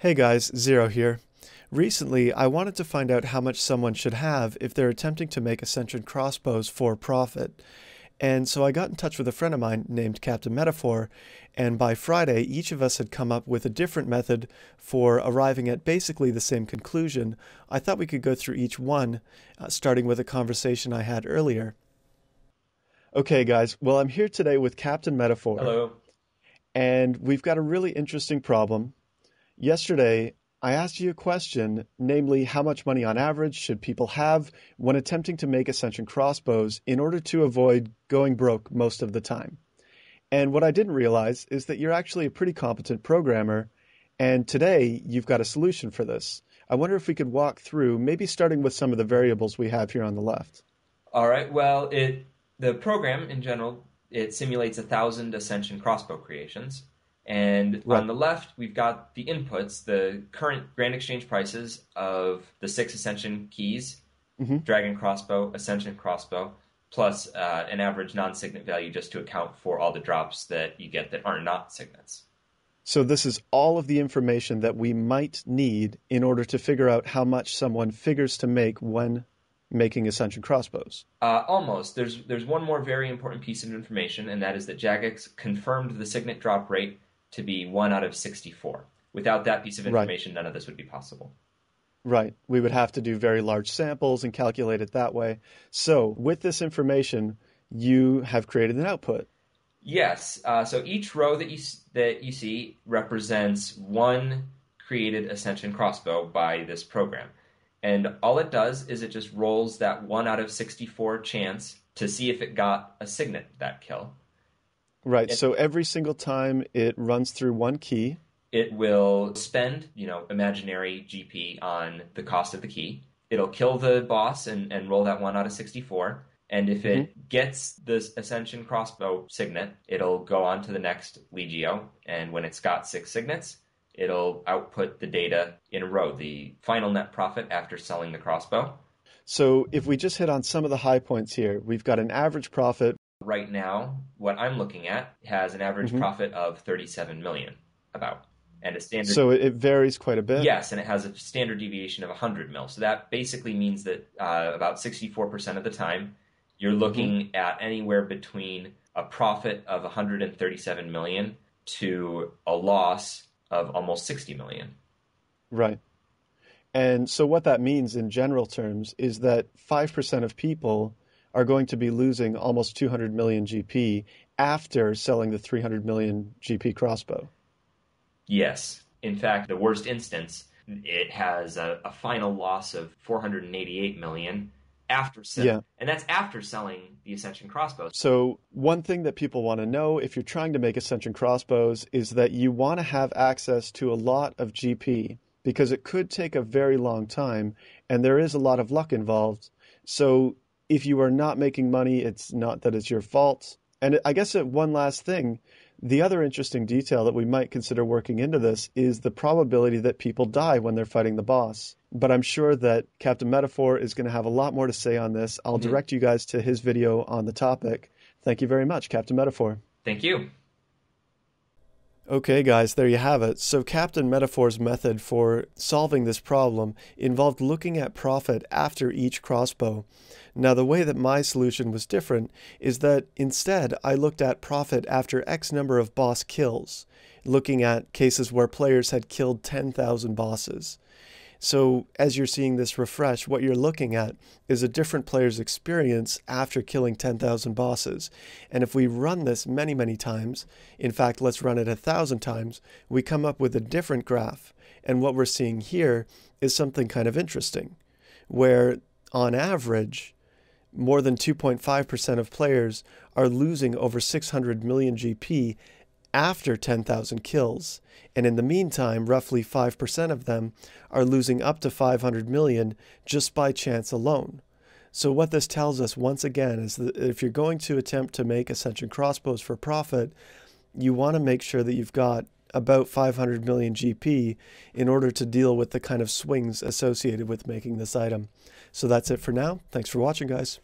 Hey guys, Zero here. Recently, I wanted to find out how much someone should have if they're attempting to make Ascension Crossbows for profit. And so I got in touch with a friend of mine named Captain Metaphor, and by Friday, each of us had come up with a different method for arriving at basically the same conclusion. I thought we could go through each one, starting with a conversation I had earlier. Okay, guys, well, I'm here today with Captain Metaphor, Hello. and we've got a really interesting problem. Yesterday, I asked you a question, namely, how much money on average should people have when attempting to make Ascension crossbows in order to avoid going broke most of the time? And what I didn't realize is that you're actually a pretty competent programmer, and today you've got a solution for this. I wonder if we could walk through, maybe starting with some of the variables we have here on the left. All right. Well, the program in general, it simulates 1,000 Ascension crossbow creations. And Right. on the left, we've got the inputs, the current Grand Exchange prices of the 6 Ascension keys, hmm Dragon crossbow, Ascension crossbow, plus an average non-signet value just to account for all the drops that you get that are not signets. So this is all of the information that we might need in order to figure out how much someone figures to make when making Ascension crossbows. Almost. There's one more very important piece of information, and that is that Jagex confirmed the signet drop rate to be 1 out of 64. Without that piece of Right. information, none of this would be possible. Right. We would have to do very large samples and calculate it that way. So with this information, you have created an output. Yes. So each row that you see represents one created Ascension crossbow by this program, and all it does is it just rolls that 1 out of 64 chance to see if it got a signet that kill. Right. It, So every single time it runs through one key. it will spend, imaginary GP on the cost of the key. It'll kill the boss and roll that 1 out of 64. And if Mhm. it gets this Ascension crossbow signet, it'll go on to the next Legio. And when it's got 6 signets, it'll output the data in a row, the final net profit after selling the crossbow. So if we just hit on some of the high points here, we've got an average profit. Right now, what I'm looking at has an average Mhm. profit of 37 million, about. And a standard. So it varies quite a bit. Yes, and it has a standard deviation of 100 mil. So that basically means that about 64% of the time, you're Mhm. looking at anywhere between a profit of 137 million to a loss of almost 60 million. Right. And so what that means in general terms is that 5% of people are going to be losing almost 200 million GP after selling the 300 million GP crossbow. Yes. In fact, the worst instance, it has a final loss of 488 million Yeah. and that's after selling the Ascension crossbows. So one thing that people want to know if you're trying to make Ascension crossbows is that you want to have access to a lot of GP because it could take a very long time and there is a lot of luck involved. So if you are not making money, it's not that it's your fault. And I guess one last thing, the other interesting detail that we might consider working into this is the probability that people die when they're fighting the boss. But I'm sure that Captain Metaphor is going to have a lot more to say on this. I'll direct you guys to his video on the topic. Thank you very much, Captain Metaphor. Thank you. Okay, guys, there you have it. So Captain Metaphor's method for solving this problem involved looking at profit after each crossbow. Now, the way that my solution was different is that instead I looked at profit after X number of boss kills, looking at cases where players had killed 10,000 bosses. So as you're seeing this refresh, what you're looking at is a different player's experience after killing 10,000 bosses. And if we run this many, many times, in fact, let's run it 1,000 times, we come up with a different graph. And what we're seeing here is something kind of interesting, where on average, more than 2.5% of players are losing over 600 million GP after 10,000 kills, and in the meantime, roughly 5% of them are losing up to 500 million just by chance alone. So what this tells us once again is that if you're going to attempt to make Ascension crossbows for profit, you want to make sure that you've got about 500 million GP in order to deal with the kind of swings associated with making this item. So that's it for now. Thanks for watching, guys.